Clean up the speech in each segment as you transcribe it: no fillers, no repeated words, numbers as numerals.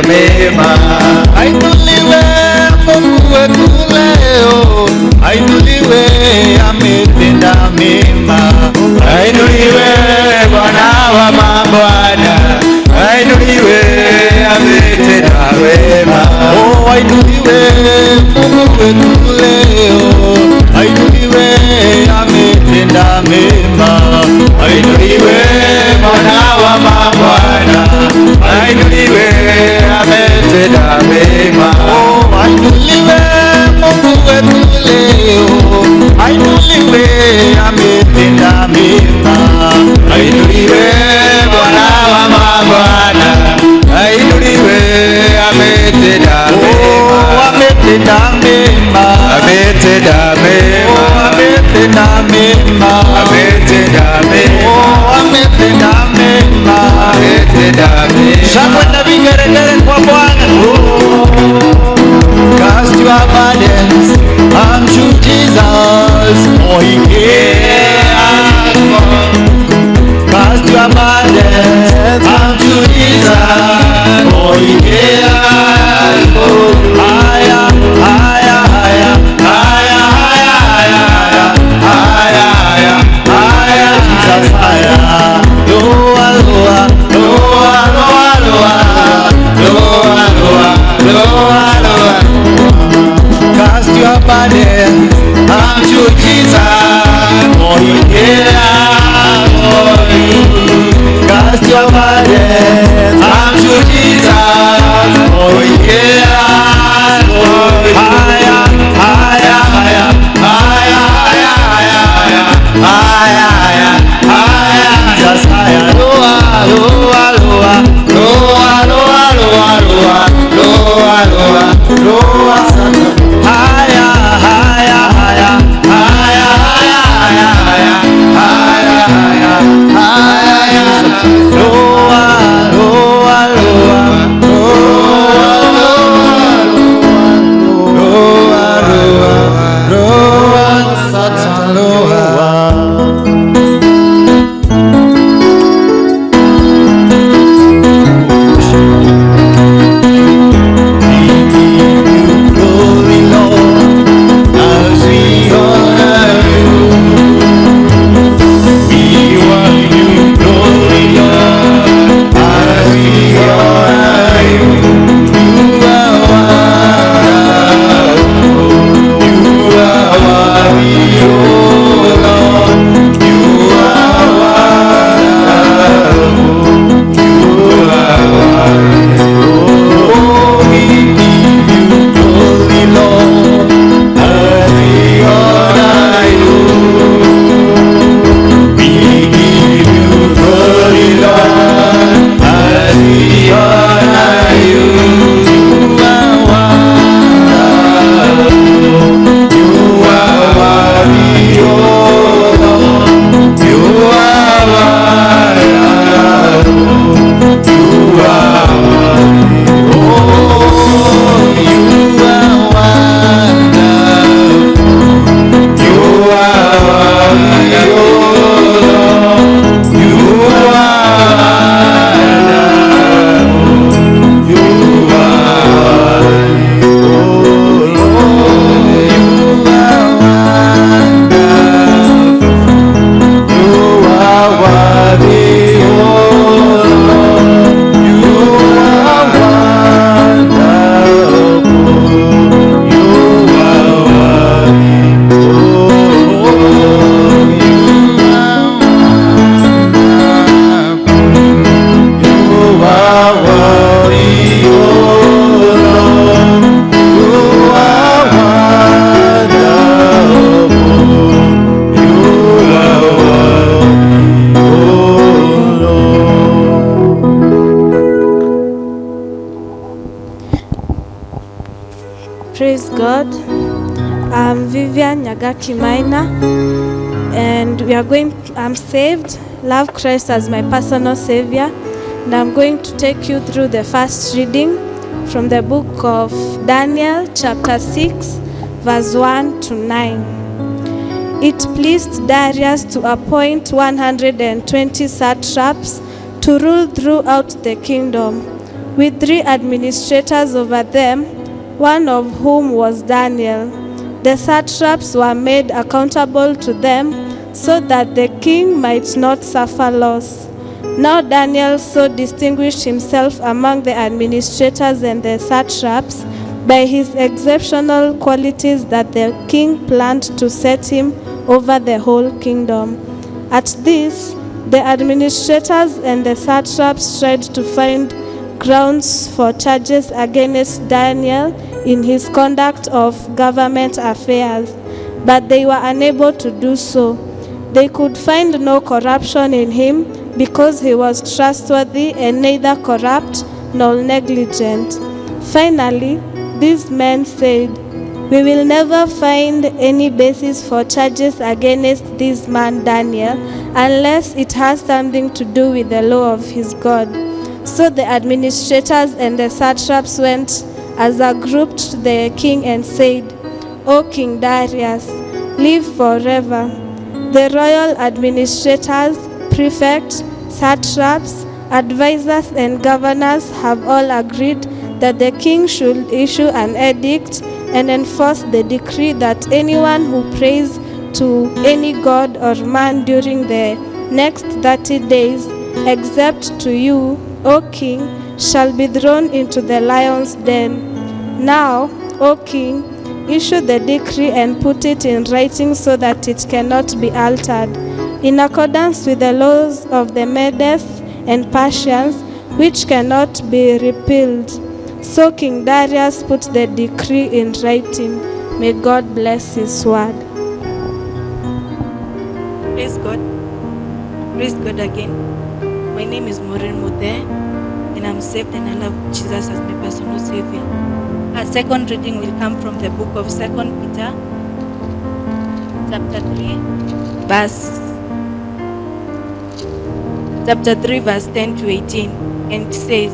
mema. Ainuliwe Mungu wetu leo, ainuliwe ametenda mema. Ainuliwe Bwana wa mabwana, ainuliwe ametenda wema. Oh, ainuliwe Mungu wetu leo, ainuliwe ametenda mema. Ainuliwe Bwana wa mabwana, ainuliwe ametenda mema. Oh, ainuliwe Mungu wetu leo, ainuliwe ametenda mema. Ainuliwe Bwana wa mabwana, ainuliwe ametenda mema. Oh, ametenda mema. Ametenda mema. Oh, ametenda mema. Ametenda mema. Oh, ametenda mema. Ametenda mema. Shangwe na vigeregere kwa Bwana. Cast your burdens unto Jesus, for He cares more. Cast your burdens unto Jesus, for He cares more. Higher, higher, higher, higher, higher, higher, higher, higher, Jesus, higher. Lower, lower, lower, lower, lower, lower, lower, lower. Cast your burdens unto Jesus, for He cares for you. Cast your burdens unto Jesus, for He cares for you. Higher, higher, higher, higher, higher, higher, higher, higher, Jesus, higher. Lower, lower, lower, lower, lower, lower, lower, lower, lower, lower, Satan. Higher, higher, higher, higher, higher, higher, higher, higher, higher, higher. Lower, lower, lower, lower, lower, lower, Satan, lower. Glory, Lord, as we honor you. We want you, glory, Lord, as we honor you. You are wonderful. You are worthy, oh Lord. You are wonderful. You are worthy. Oh, we give you glory, Lord, as we honor you. We give you glory, Lord, as we honor you. You are wonderful. You are worthy, oh Lord. You are wonderful. You are worthy. Oh, you are wonderful. You are worthy, oh Lord. You are wonderful. You are worthy, oh Lord. You are wonderful. You are worthy, oh Lord. You are wonderful. You are worthy, oh Lord. You are wonderful. You are worthy, oh Lord. You are wonderful. You are worthy, oh Lord. Praise God. I'm Vivian Nyagaki Maina, and I'm saved, love Christ as my personal savior, and I'm going to take you through the first reading from the book of Daniel, chapter 6, verse 1 to 9. It pleased Darius to appoint 120 satraps to rule throughout the kingdom, with 3 administrators over them, one of whom was Daniel. The satraps were made accountable to them so that the king might not suffer loss. Now Daniel so distinguished himself among the administrators and the satraps by his exceptional qualities that the king planned to set him over the whole kingdom. At this, the administrators and the satraps tried to find grounds for charges against Daniel in his conduct of government affairs, but they were unable to do so. They could find no corruption in him because he was trustworthy and neither corrupt nor negligent. Finally, these men said, "We will never find any basis for charges against this man Daniel unless it has something to do with the law of his God." So the administrators and the satraps went as a group to the king and said, "O King Darius, live forever." The royal administrators, prefects, satraps, advisors, and governors have all agreed that the king should issue an edict and enforce the decree that anyone who prays to any god or man during the next 30 days, except to you, O king, shall be thrown into the lion's den. Now, O king, issue the decree and put it in writing so that it cannot be altered, in accordance with the laws of the Medes and Persians, which cannot be repealed. So King Darius put the decree in writing. May God bless his word. Praise God. Praise God again. My name is Maureen Muthe, and I'm saved and I love Jesus as my personal Savior. Our second reading will come from the book of 2 Peter, chapter 3, verse 10 to 18, and it says,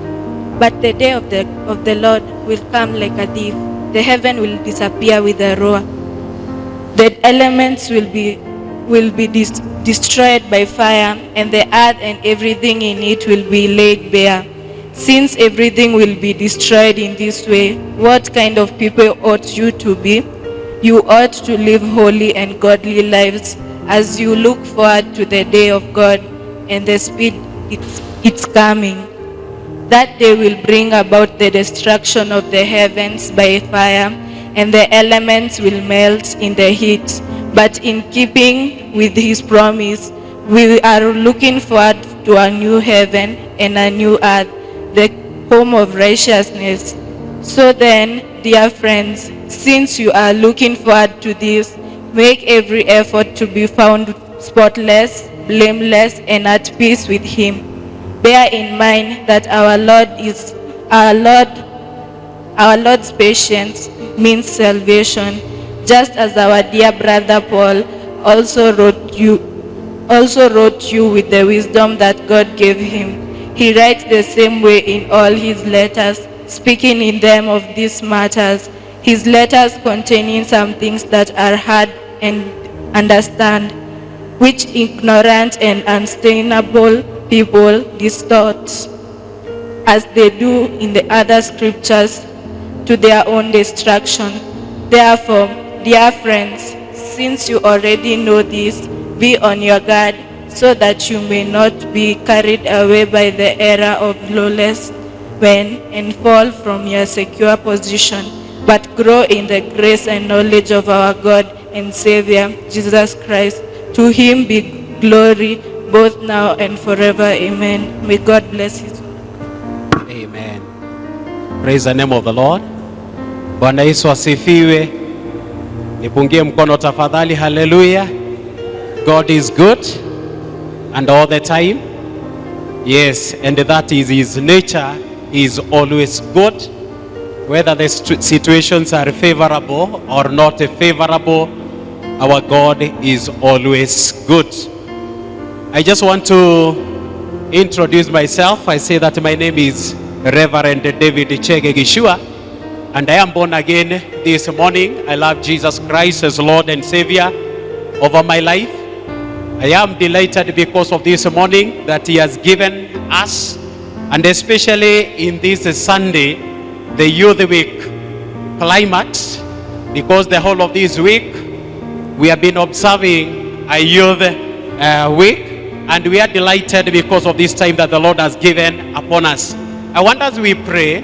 "But the day of the Lord will come like a thief. The heaven will disappear with a roar. The elements will be destroyed by fire, and the earth and everything in it will be laid bare. Since everything will be destroyed in this way, what kind of people ought you to be? You ought to live holy and godly lives as you look forward to the day of God and the speed it's coming. That day will bring about the destruction of the heavens by fire, and the elements will melt in the heat. But in keeping with his promise, we are looking forward to a new heaven and a new earth, the home of righteousness. So then, dear friends, since you are looking forward to this, make every effort to be found spotless, blameless, and at peace with him. Bear in mind that our Lord's patience means salvation, just as our dear brother Paul also wrote you with the wisdom that God gave him. He writes the same way in all his letters, speaking in them of these matters. His letters containing some things that are hard and understand, which ignorant and unstainable people distort, as they do in the other scriptures, to their own destruction. Therefore, dear friends, since you already know this, be on your guard, so that you may not be carried away by the error of lawless men and fall from your secure position, but grow in the grace and knowledge of our God and Savior, Jesus Christ. To him be glory both now and forever. Amen. May God bless his word. Amen. Praise the name of the Lord. Bwana Yesu asifiwe. Nipungie mkono tafadhali. Hallelujah. God is good and all the time. Yes, and that is his nature. He is always good. Whether the situations are favorable or not favorable, our God is always good. I just want to introduce myself. I say that my name is Reverend David Chege Gishua, and I am born again this morning. I love Jesus Christ as Lord and Savior over my life. I am delighted because of this morning that he has given us And especially in this Sunday, the Youth Week climax, because the whole of this week we have been observing a Youth Week, and we are delighted because of this time that the Lord has given upon us. I want us we pray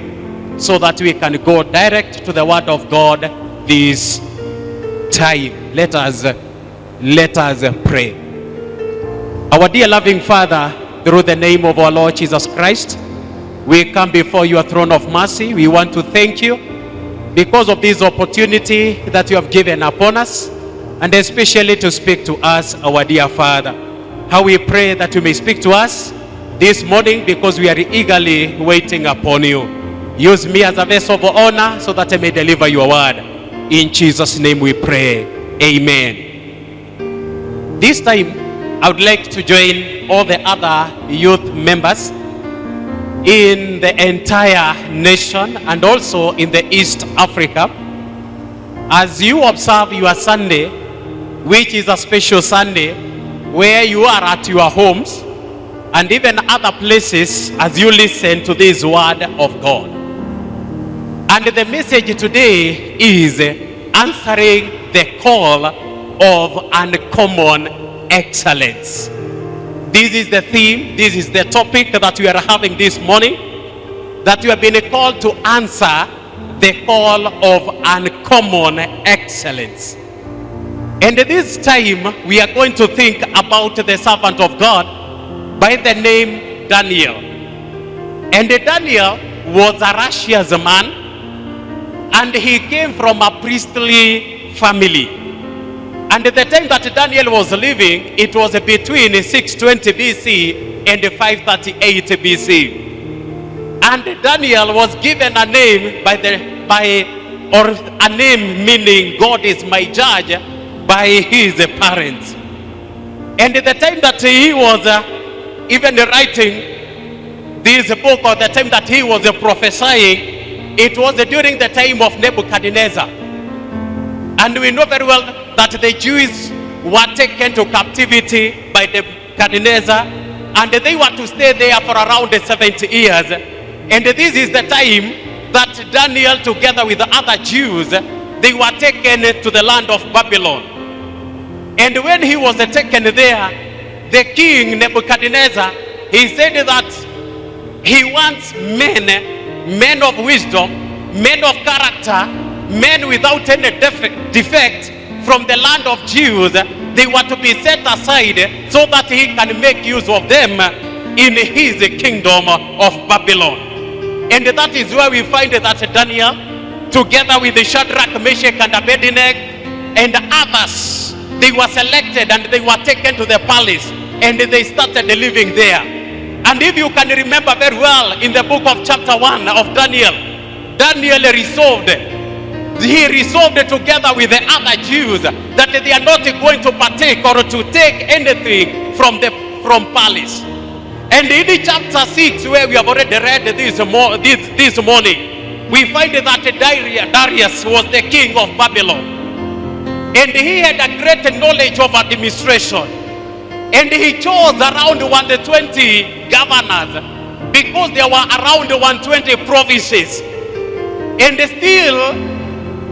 so that we can go direct to the Word of God this time. Let us pray. Our dear loving Father, through the name of our Lord Jesus Christ, we come before your throne of mercy. We want to thank you because of this opportunity that you have given upon us, and especially to speak to us, our dear Father. How we pray that you may speak to us this morning, because we are eagerly waiting upon you. Use me as a vessel of honor so that I may deliver your word. In Jesus' name we pray. Amen. This time, I would like to join all the other youth members in the entire nation and also in the East Africa, as you observe your Sunday, which is a special Sunday, where you are at your homes and even other places as you listen to this word of God. And the message today is answering the call of uncommon excellence. This is the theme, this is the topic that we are having this morning, that you have been called to answer the call of uncommon excellence. And this time we are going to think about the servant of God by the name Daniel. And Daniel was a righteous man, and he came from a priestly family. And at the time that Daniel was living, it was between 620 BC and 538 BC. And Daniel was given a name or a name meaning God is my judge, by his parents. And at the time that he was even writing this book, or the time that he was prophesying, it was during the time of Nebuchadnezzar. And we know very well that the Jews were taken to captivity by Nebuchadnezzar, and they were to stay there for around 70 years. And this is the time that Daniel, together with the other Jews, they were taken to the land of Babylon. And when he was taken there, the king Nebuchadnezzar, he said that he wants men of wisdom, men of character, men without any defect from the land of Jews. They were to be set aside so that he can make use of them in his kingdom of Babylon. And that is where we find that Daniel, together with the Shadrach, Meshach, and Abednego, and others, they were selected and they were taken to the palace, and they started living there. And if you can remember very well, in the book of chapter 1 of Daniel, Daniel resolved together with the other Jews that they are not going to partake or to take anything from palace. And in chapter 6, where we have already read this morning, we find that Darius was the king of Babylon. And he had a great knowledge of administration. And he chose around 120 governors, because there were around 120 provinces. And still,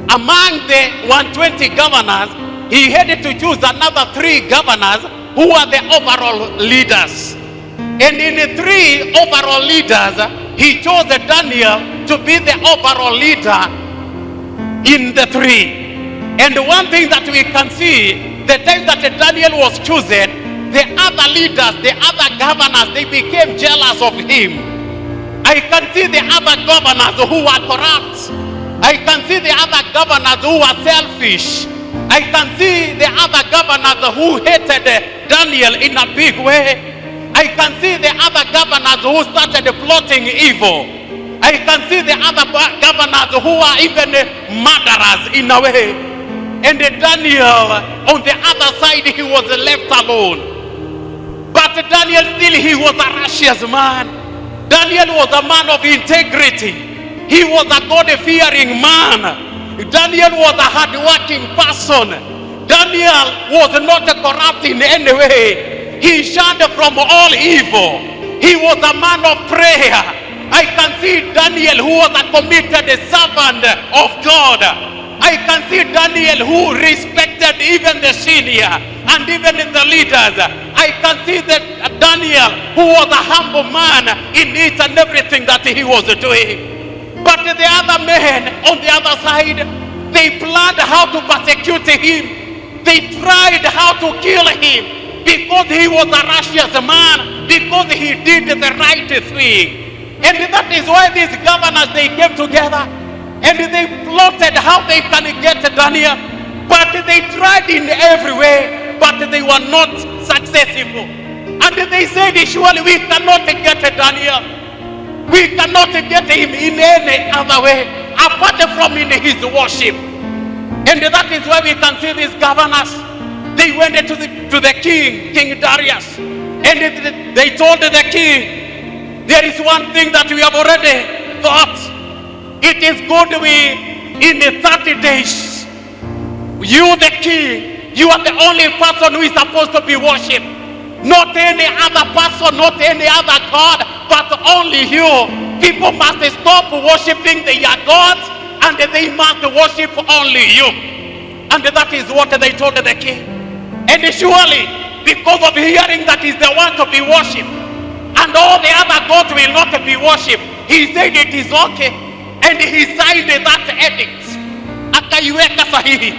among the 120 governors, he had to choose another 3 governors who were the overall leaders. And in the 3 overall leaders, he chose Daniel to be the overall leader in the 3. And one thing that we can see, the time that Daniel was chosen, the other leaders, the other governors, they became jealous of him. I can see the other governors who were corrupt. I can see the other governors who were selfish. I can see the other governors who hated Daniel in a big way. I can see the other governors who started plotting evil. I can see the other governors who are even murderers in a way. And Daniel, on the other side, he was left alone. But Daniel still, he was a righteous man. Daniel was a man of integrity. He was a God-fearing man. Daniel was a hard-working person. Daniel was not corrupt in any way. He shunned from all evil. He was a man of prayer. I can see Daniel, who was a committed servant of God. I can see Daniel, who respected even the senior and even in the leaders. I can see that Daniel, who was a humble man in each and everything that he was doing. But the other men on the other side, they planned how to persecute him. They tried how to kill him because he was a righteous man, because he did the right thing. And that is why these governors, they came together and they plotted how they can get Daniel. But they tried in every way, but they were not successful. And they said, surely we cannot get Daniel. We cannot get him in any other way apart from in his worship. And that is why we can see these governors. They went to the king, King Darius, and they told the king, there is one thing that we have already thought. It is good in the 30 days, you the king, you are the only person who is supposed to be worshipped. Not any other person, not any other God, but only you. People must stop worshipping their gods and they must worship only you. And that is what they told the king. And surely, because of hearing that is the one to be worshipped, and all the other gods will not be worshipped, he said it is okay. And he signed that edict. Akaiweka sahihi.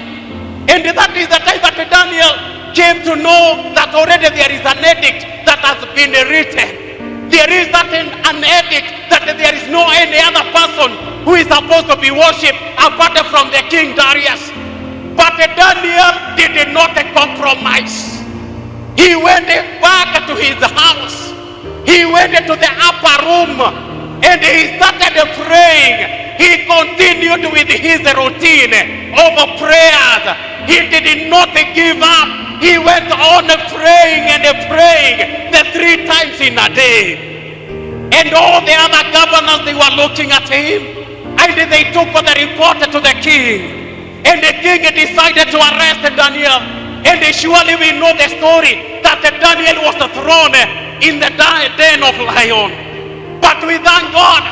And that is the time that Daniel came to know that already there is an edict that has been written. There is that an edict that there is no any other person who is supposed to be worshipped apart from the King Darius. But Daniel did not compromise. He went back to his house. He went to the upper room and he started praying. He continued with his routine of prayers. He did not give up. He went on praying and praying the 3 times in a day. And all the other governors, they were looking at him and they took the report to the king. And the king decided to arrest Daniel. And surely we know the story that Daniel was thrown in the den of lion. But we thank God,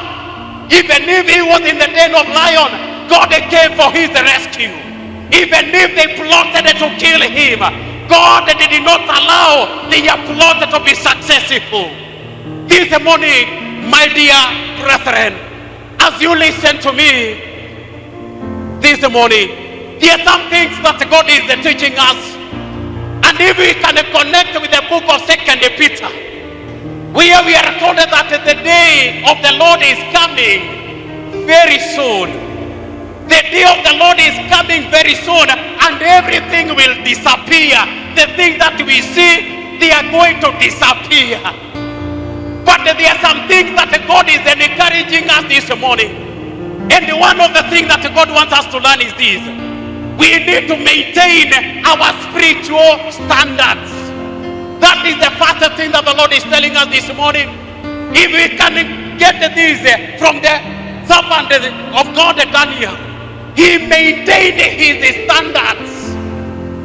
even if he was in the den of lion, God came for his rescue. Even if they plotted to kill him, God did not allow their plot to be successful. This morning, my dear brethren, as you listen to me this morning, there are some things that God is teaching us. And if we can connect with the book of 2 Peter, where we are told that the day of the Lord is coming very soon. The day of the Lord is coming very soon, and everything will disappear. The things that we see, they are going to disappear. But there are some things that God is encouraging us this morning. And one of the things that God wants us to learn is this. We need to maintain our spiritual standards. That is the first thing that the Lord is telling us this morning. If we can get this from the servant of God, Daniel, he maintained his standards.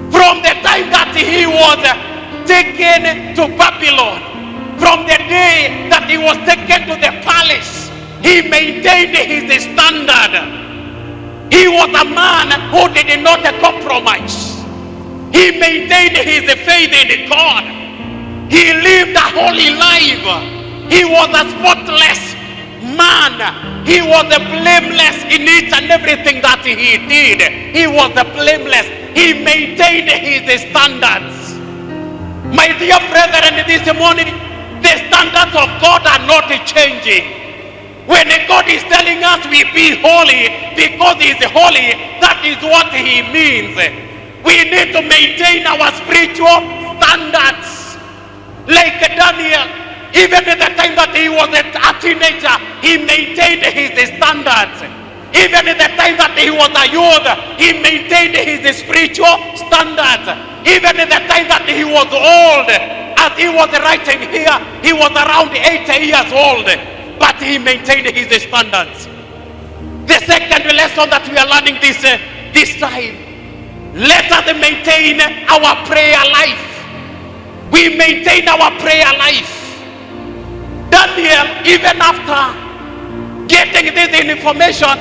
From the time that he was taken to Babylon, from the day that he was taken to the palace, he maintained his standard. He was a man who did not compromise. He maintained his faith in God. He lived a holy life. He was a spotless man. He was blameless in each and everything that he did. He was blameless. He maintained his standards. My dear brethren, this morning, the standards of God are not changing. When God is telling us we be holy because he is holy, that is what he means. We need to maintain our spiritual standards. Like Daniel, even at the time that he was a teenager, he maintained his standards. Even at the time that he was a youth, he maintained his spiritual standards. Even at the time that he was old, as he was writing here, he was around 80 years old, but he maintained his standards. The second lesson that we are learning this time, let us maintain our prayer life. We maintain our prayer life. Daniel, even after getting this information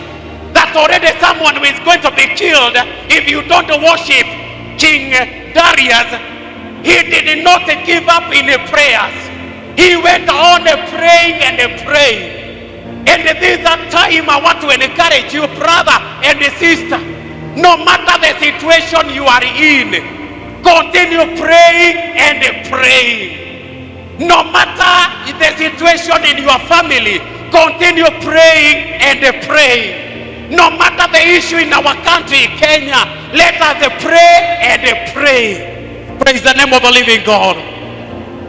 that already someone is going to be killed if you don't worship King Darius, he did not give up in prayers. He went on praying and praying. And this time I want to encourage you, brother and sister, no matter the situation you are in, continue praying and praying. No matter the situation in your family, continue praying and praying. No matter the issue in our country, Kenya, let us pray and pray. Praise the name of the living God.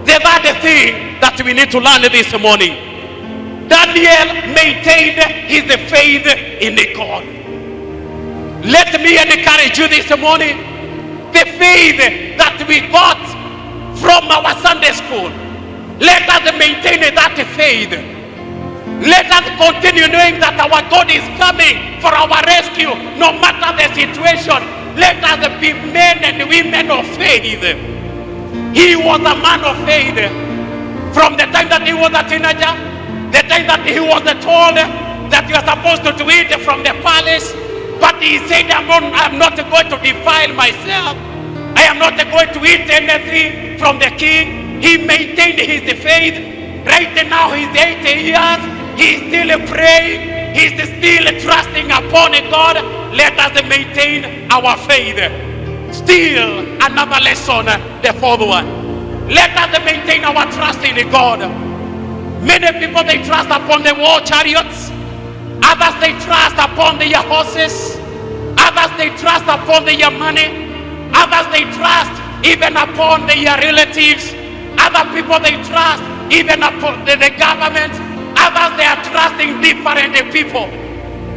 The other thing that we need to learn this morning, Daniel maintained his faith in God. Let me encourage you this morning, the faith that we got from our Sunday school, let us maintain that faith. Let us continue knowing that our God is coming for our rescue, no matter the situation. Let us be men and women of faith. He was a man of faith from the time that he was a teenager, the time that he was told that you are supposed to eat from the palace, but he said, I'm not going to defile myself. I am not going to eat anything from the king. He maintained his faith. Right now he's 80 years. He's still praying. He's still trusting upon God. Let us maintain our faith. Still another lesson, the fourth one. Let us maintain our trust in God. Many people, they trust upon the war chariots. Others, they trust upon their horses. Others, they trust upon their money. Others, they trust even upon their relatives. Other people, they trust even upon the government. Others, they are trusting different people.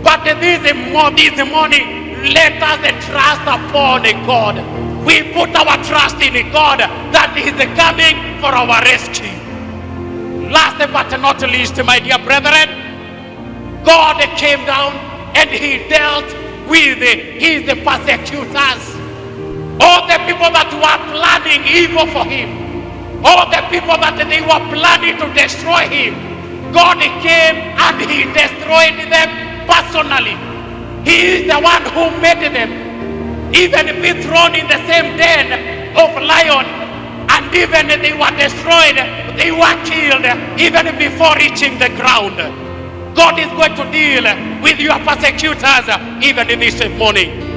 But this morning, let us trust upon God. We put our trust in God that is coming for our rescue. Last but not least, my dear brethren, God came down and he dealt with his persecutors. All the people that were planning evil for him, all the people that they were planning to destroy him, God came and he destroyed them personally. He is the one who made them even be thrown in the same den of lion, and even they were destroyed, they were killed even before reaching the ground. God is going to deal with your persecutors even this morning.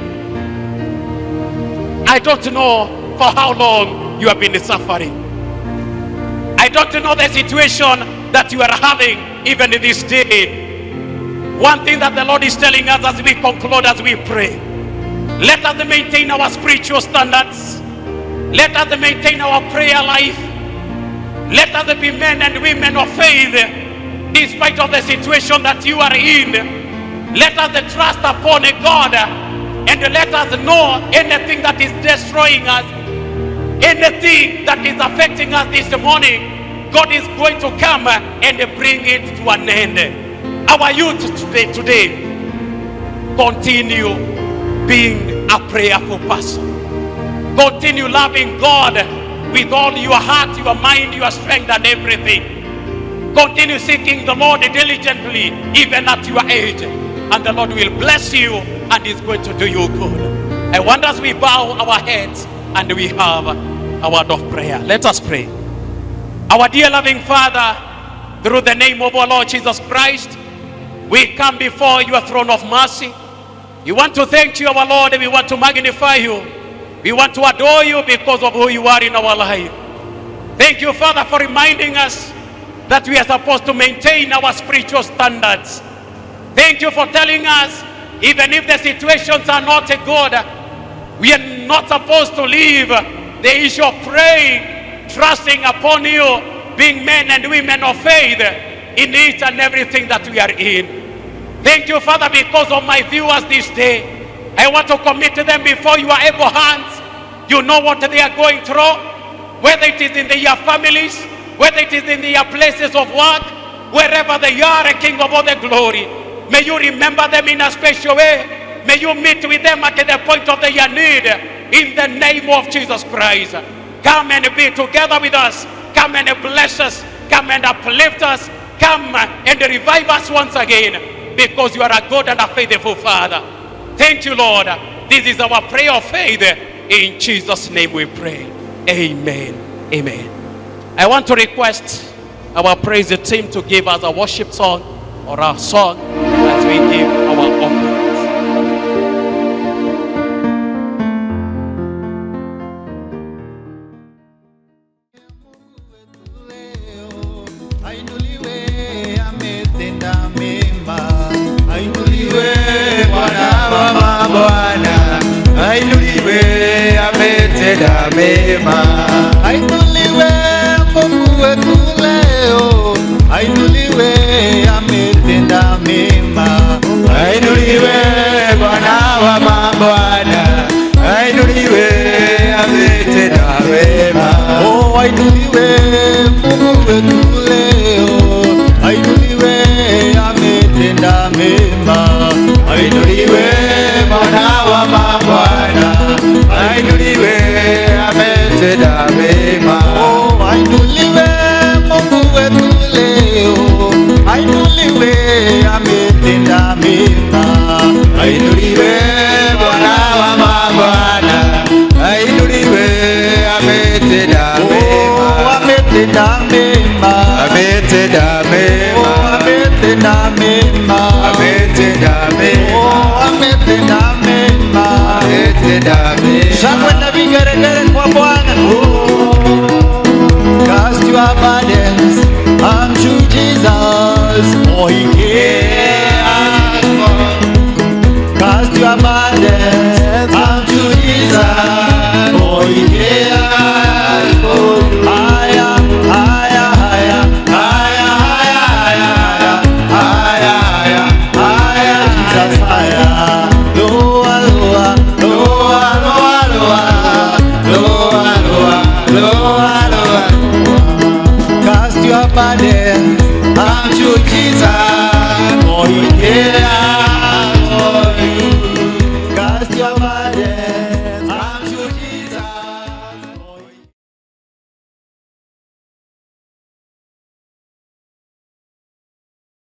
I don't know for how long you have been suffering. I don't know the situation that you are having even this day. One thing that the Lord is telling us as we conclude, as we pray, let us maintain our spiritual standards. Let us maintain our prayer life. Let us be men and women of faith in spite of the situation that you are in. Let us trust upon God, and let us know anything that is destroying us, anything that is affecting us this morning, God is going to come and bring it to an end. Our youth today, continue being a prayerful person. Continue loving God with all your heart, your mind, your strength and everything. Continue seeking the Lord diligently even at your age, and the Lord will bless you and is going to do you good. I want us we bow our heads and we have a word of prayer. Let us pray. Our dear loving Father, through the name of our Lord Jesus Christ, we come before your throne of mercy. We want to thank you, our Lord, and we want to magnify you. We want to adore you because of who you are in our life. Thank you, Father, for reminding us that we are supposed to maintain our spiritual standards. Thank you for telling us, even if the situations are not good, we are not supposed to leave the issue of praying, trusting upon you, being men and women of faith in each and everything that we are in. Thank you, Father, because of my viewers this day. I want to commit them before your able hands. You know what they are going through, whether it is in their families, whether it is in their places of work, wherever they are, King of all the glory. May you remember them in a special way. May you meet with them at the point of their need, in the name of Jesus Christ. Come and be together with us. Come and bless us. come and uplift us, come and revive us once again, because you are a good and a faithful Father. Thank you, Lord. This is our prayer of faith. In Jesus' name we pray. Amen. Amen. I want to request our praise team to give us a worship song or a song as we give our offerings. Ainuliwe ametenda mema, ainuliwe Bwana wa mabwana, ainuliwe ametenda mema, ainuliwe Mungu wetu leo, ainuliwe ametenda mema, ainuliwe Bwana wa mabwana, ainuliwe ametenda mema, oh ainuliwe Mungu wetu leo, ainuliwe ametenda mema, ainuliwe Bwana wa mabwana, ainuliwe ametenda mema, oh ainuliwe Mungu wetu leo, ainuliwe ametenda mema, ainuliwe Bwana wa mabwana, ainuliwe ametenda mema, ametenda mema, ametenda mema, ametenda mema, ametenda mema, ametenda mema, ametenda mema. Shangwe na vigeregere kwa Bwana. Cast your burdens unto Jesus, for He cares for. Cast your burdens unto Jesus, for He cares for you. Higher, higher, higher, higher, higher, higher, higher, higher, Jesus, higher. Lower, lower, lower, lower, lower, lower, lower, lower. Cast your burdens unto Jesus, for He cares for you. Cast your burdens.